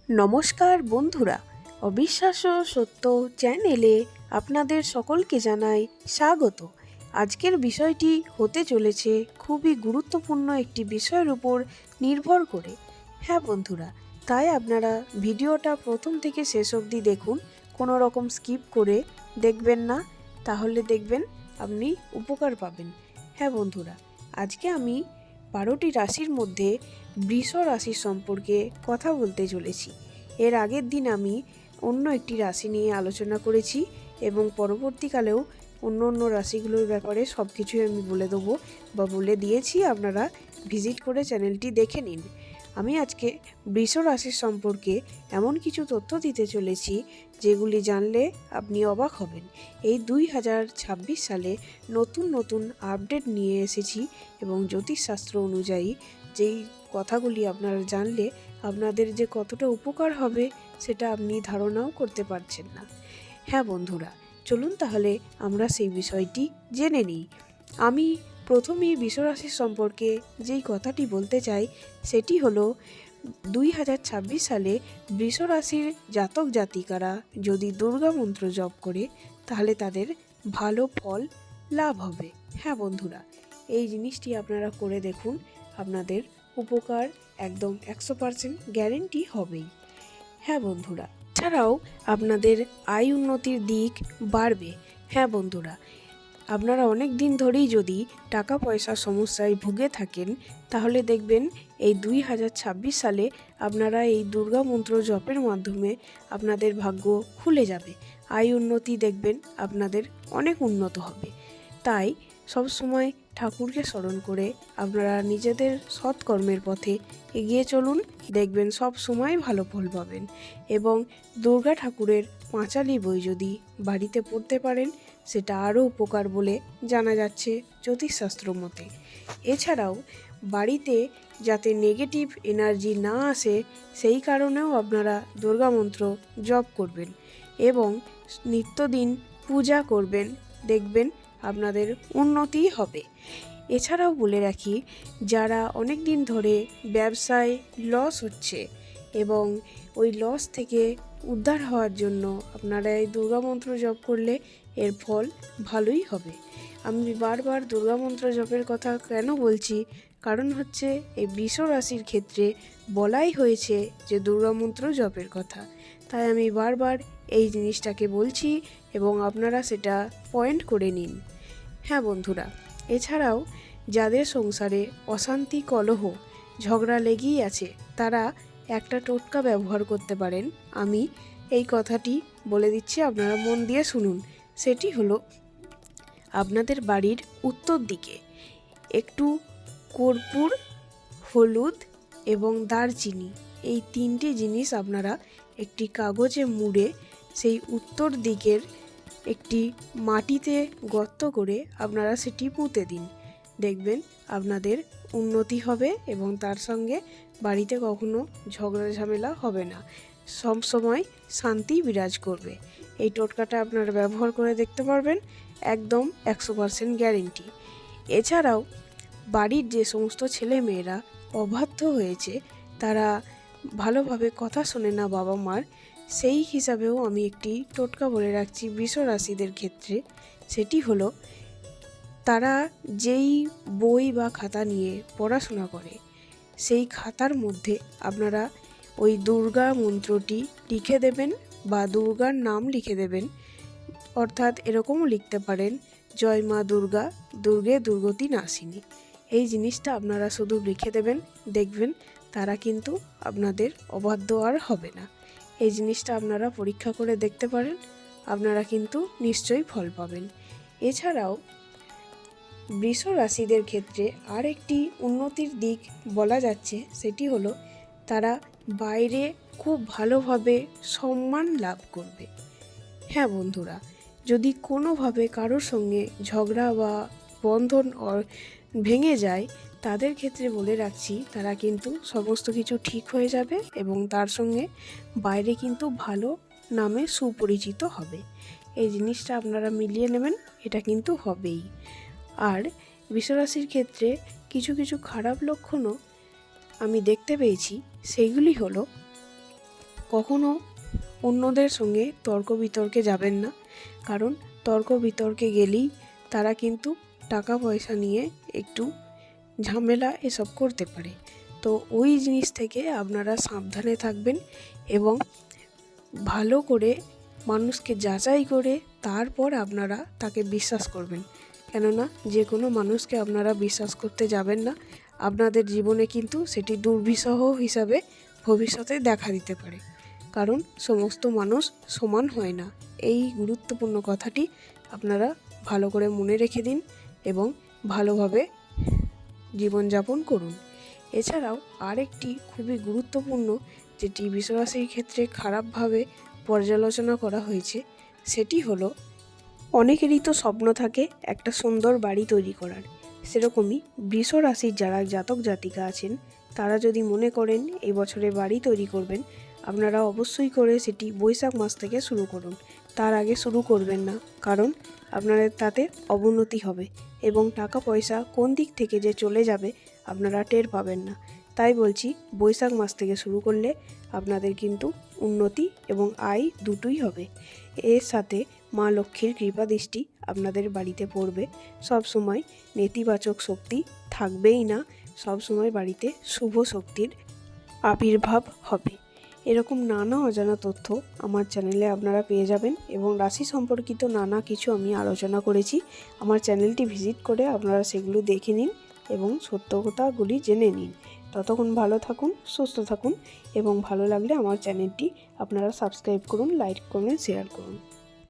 নমস্কার বন্ধুরা, অবিশ্বাস্য সত্য চ্যানেলে আপনাদের সকলকে জানাই স্বাগত। আজকের বিষয়টি হতে চলেছে খুবই গুরুত্বপূর্ণ একটি বিষয়ের উপর নির্ভর করে। হ্যাঁ বন্ধুরা, তাই আপনারা ভিডিওটা প্রথম থেকে শেষ অবধি দেখুন, কোনো রকম স্কিপ করে দেখবেন না, তাহলে দেখবেন আপনি উপকার পাবেন। হ্যাঁ বন্ধুরা, আজকে আমি 12টি রাশির মধ্যে বৃষ রাশির সম্পর্কে কথা বলতে চলেছি। এর আগের দিন আমি অন্য একটি রাশি নিয়ে আলোচনা করেছি এবং পরবর্তীকালেও অন্য রাশিগুলোর ব্যাপারে সব কিছুই আমি বলে দেবো বা বলে দিয়েছি। আপনারা ভিজিট করে চ্যানেলটি দেখে নিন। আমি আজকে বৃষ রাশির সম্পর্কে এমন কিছু তথ্য দিতে চলেছি যেগুলি জানলে আপনি অবাক হবেন। এই 2026 সালে নতুন আপডেট নিয়ে এসেছি এবং জ্যোতিষশাস্ত্র অনুযায়ী যেই কথাগুলি আপনারা জানলে আপনাদের যে কতটা উপকার হবে সেটা আপনি ধারণাও করতে পারছেন না। হ্যাঁ বন্ধুরা, চলুন তাহলে আমরা সেই বিষয়টি জেনে নিই। আমি প্রথমেই বৃষ রাশির সম্পর্কে যেই কথাটি বলতে চাই সেটি হলো 2026 সালে বৃষ রাশির জাতক জাতিকারা যদি দুর্গা মন্ত্র জপ করে তাহলে তাদের ভালো ফল লাভ হবে। হ্যাঁ বন্ধুরা, এই জিনিসটি আপনারা করে দেখুন, আপনাদের উপকার একদম 100% গ্যারেন্টি হবেই। হ্যাঁ বন্ধুরা, এছাড়াও আপনাদের আয় উন্নতির দিক বাড়বে। হ্যাঁ বন্ধুরা, আপনারা অনেক দিন ধরেই যদি টাকা পয়সার সমস্যায় ভুগে থাকেন তাহলে দেখবেন এই 2026 সালে আপনারা এই দুর্গা মন্ত্র জপের মাধ্যমে আপনাদের ভাগ্য খুলে যাবে। আয় উন্নতি দেখবেন আপনাদের অনেক উন্নত হবে। তাই সব সময় ঠাকুরকে স্মরণ করে আপনারা নিজেদের সৎকর্মের পথে এগিয়ে চলুন, দেখবেন সব সময় ভালো ফল পাবেন। এবং দুর্গা ঠাকুরের পাঁচালি বই যদি বাড়িতে পড়তে পারেন সেটা আরও উপকার বলে জানা যাচ্ছে জ্যোতিষশাস্ত্র মতে। এছাড়াও বাড়িতে যাতে নেগেটিভ এনার্জি না আসে সেই কারণেও আপনারা দুর্গা মন্ত্র জপ করবেন এবং নিত্যদিন পূজা করবেন, দেখবেন আপনাদের উন্নতি হবে। এছাড়াও বলে রাখি, যারা অনেক দিন ধরে ব্যবসায় লস হচ্ছে এবং ওই লস থেকে উদ্ধার হওয়ার জন্য আপনারা এই দুর্গা মন্ত্র জপ করলে এর ফল ভালোই হবে। আমি বারবার দুর্গা মন্ত্র জপের কথা কেন বলছি, কারণ হচ্ছে এই বৃষ রাশির ক্ষেত্রে বলাই হয়েছে যে দুর্গা মন্ত্র জপের কথা, তাই আমি বারবার এই জিনিসটাকে বলছি এবং আপনারা সেটা পয়েন্ট করে নিন। হ্যাঁ বন্ধুরা, এছাড়াও যাদের সংসারে অশান্তি কলহ ঝগড়া লেগেই আছে তারা একটা টোটকা ব্যবহার করতে পারেন। আমি এই কথাটি বলে দিচ্ছি, আপনারা মন দিয়ে শুনুন। সেটি হলো, আপনাদের বাড়ির উত্তর দিকে একটু কর্পূর, হলুদ এবং দারচিনি, এই 3টে জিনিস আপনারা একটি কাগজে মুড়ে সেই উত্তর দিকের একটি মাটিতে গর্ত করে আপনারা সেটি পুঁতে দিন, দেখবেন আপনাদের উন্নতি হবে এবং তার সঙ্গে বাড়িতে কখনো ঝগড়া ঝামেলা হবে না, সব সময় শান্তি বিরাজ করবে। এই টোটকাটা আপনারা ব্যবহার করে দেখতে পারবেন, একদম 100% গ্যারেন্টি। এছাড়াও বাড়ির যে সমস্ত ছেলে মেয়েরা অবাধ্য হয়েছে, তারা ভালোভাবে কথা শোনে না বাবা মার, সেই হিসাবেও আমি একটি টোটকা বলে রাখছি বৃষ রাশিদের ক্ষেত্রে। সেটি হলো, তারা যেই বই বা খাতা নিয়ে পড়াশোনা করে সেই খাতার মধ্যে আপনারা ওই দুর্গা মন্ত্রটি লিখে দেবেন বা দুর্গার নাম লিখে দেবেন। অর্থাৎ এরকমও লিখতে পারেন, জয় মা দুর্গা, দুর্গে দুর্গতি নাশিনী। এই জিনিসটা আপনারা শুধু লিখে দেবেন, দেখবেন তারা কিন্তু আপনাদের অবাধ্য আর হবে না। এই জিনিসটা আপনারা পরীক্ষা করে দেখতে পারেন, আপনারা কিন্তু নিশ্চয়ই ফল পাবেন। এছাড়াও বৃষ রাশিদের ক্ষেত্রে আর একটি উন্নতির দিক বলা যাচ্ছে, সেটি হলো তারা বাইরে খুব ভালোভাবে সম্মান লাভ করবে। হ্যাঁ বন্ধুরা, যদি কোনোভাবে কারোর সঙ্গে ঝগড়া বা বন্ধন ভেঙে যায় তাদের ক্ষেত্রে বলে রাখছি, তারা কিন্তু সমস্ত কিছু ঠিক হয়ে যাবে এবং তার সঙ্গে বাইরে কিন্তু ভালো নামে সুপরিচিত হবে। এই জিনিসটা আপনারা মিলিয়ে নেবেন, এটা কিন্তু হবেই। আর বৃষ রাশির ক্ষেত্রে কিছু খারাপ লক্ষণও আমি দেখতে পেয়েছি, সেইগুলি হলো, কখনো অন্যদের সঙ্গে তর্ক বিতর্কে যাবেন না, কারণ তর্ক বিতর্কে গেলেই তারা কিন্তু টাকা পয়সা নিয়ে একটু ঝামেলা এসব করতে পারে। তো ওই জিনিস থেকে আপনারা সাবধানে থাকবেন এবং ভালো করে মানুষকে যাচাই করে তারপর আপনারা তাকে বিশ্বাস করবেন। কেননা যে কোনো মানুষকে আপনারা বিশ্বাস করতে যাবেন না, আপনাদের জীবনে কিন্তু সেটি দুর্বিষহ হিসাবে ভবিষ্যতে দেখা দিতে পারে। কারণ সমস্ত মানুষ সমান হয় না। এই গুরুত্বপূর্ণ কথাটি আপনারা ভালো করে মনে রেখে দিন এবং ভালোভাবে জীবনযাপন করুন। এছাড়াও আরেকটি খুবই গুরুত্বপূর্ণ যেটি বৃষরাশির ক্ষেত্রে খারাপভাবে পর্যালোচনা করা হয়েছে, সেটি হলো অনেকেরই তো স্বপ্ন থাকে একটা সুন্দর বাড়ি তৈরি করার। সেরকমই বৃষরাশির যারা জাতক জাতিকা আছেন তারা যদি মনে করেন এই বছরে বাড়ি তৈরি করবেন, আপনারা অবশ্যই করে সেটি বৈশাখ মাস থেকে শুরু করুন। তার আগে শুরু করবেন না, কারণ আপনাদের তাতে অবনতি হবে এবং টাকা পয়সা কোন দিক থেকে যে চলে যাবে আপনারা টের পাবেন না। তাই বলছি, বৈশাখ মাস থেকে শুরু করলে আপনাদের কিন্তু উন্নতি এবং আয় দুটোই হবে। এর সাথে মা লক্ষ্মীর কৃপা দৃষ্টি আপনাদের বাড়িতে পড়বে। সব সময় নেতিবাচক শক্তি থাকবেই না, সব সময় বাড়িতে শুভ শক্তির আবির্ভাব হবে। এরকম নানা অজানা তথ্য আমার চ্যানেলে আপনারা পেয়ে যাবেন এবং রাশি সম্পর্কিত নানা কিছু আমি আলোচনা করেছি। আমার চ্যানেলটি ভিজিট করে আপনারা সেগুলো দেখে নিন এবং সত্য কথাগুলি জেনে নিন। ততক্ষণ ভালো থাকুন, সুস্থ থাকুন এবং ভালো লাগলে আমার চ্যানেলটি আপনারা সাবস্ক্রাইব করুন, লাইক করুন, শেয়ার করুন।